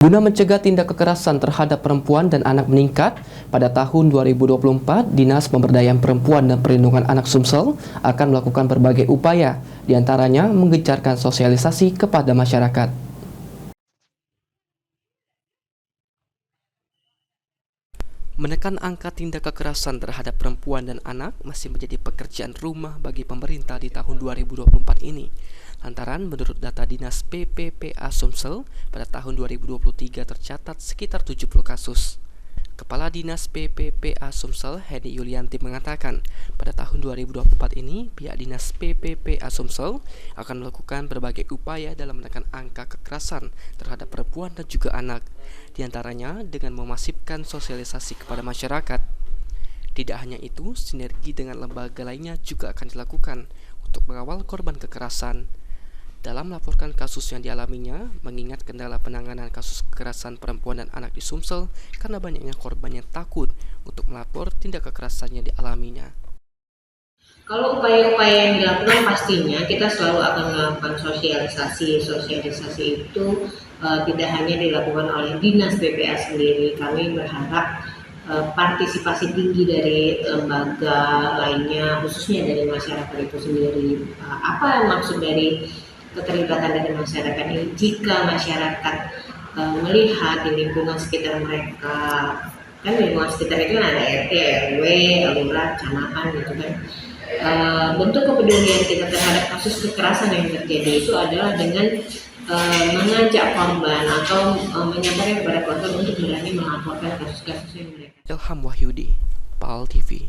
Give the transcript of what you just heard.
Guna mencegah tindak kekerasan terhadap perempuan dan anak meningkat, pada tahun 2024, Dinas Pemberdayaan Perempuan dan Perlindungan Anak Sumsel akan melakukan berbagai upaya, diantaranya menggencarkan sosialisasi kepada masyarakat. Menekan angka tindak kekerasan terhadap perempuan dan anak masih menjadi pekerjaan rumah bagi pemerintah di tahun 2024 ini. Lantaran menurut data Dinas PPPA Sumsel, pada tahun 2023 tercatat sekitar 70 kasus. Kepala Dinas PPPA Sumsel, Hedi Yulianti mengatakan, pada tahun 2024 ini, pihak Dinas PPPA Sumsel akan melakukan berbagai upaya dalam menekan angka kekerasan terhadap perempuan dan juga anak, diantaranya dengan memasifkan sosialisasi kepada masyarakat. Tidak hanya itu, sinergi dengan lembaga lainnya juga akan dilakukan untuk mengawal korban kekerasan. Dalam melaporkan kasus yang dialaminya, mengingat kendala penanganan kasus kekerasan perempuan dan anak di Sumsel karena banyaknya korban yang takut untuk melapor tindak kekerasan yang dialaminya. Kalau upaya-upaya yang dilakukan pastinya kita selalu akan melakukan sosialisasi. Sosialisasi itu tidak hanya dilakukan oleh Dinas PPA sendiri. Kami berharap partisipasi tinggi dari lembaga lainnya, khususnya dari masyarakat itu sendiri. Apa maksud dari keterlibatan dari masyarakat ini? Jika masyarakat melihat di lingkungan sekitar mereka, kan di lingkungan sekitar itu kan ada RT, RW, lurah, kecamatan gitu kan. Bentuk kepedulian kita terhadap kasus kekerasan yang terjadi itu adalah dengan mengajak korban atau menyampaikan kepada korban untuk berani melaporkan kasus-kasus yang mereka. Ilham Wahyudi, PAL TV.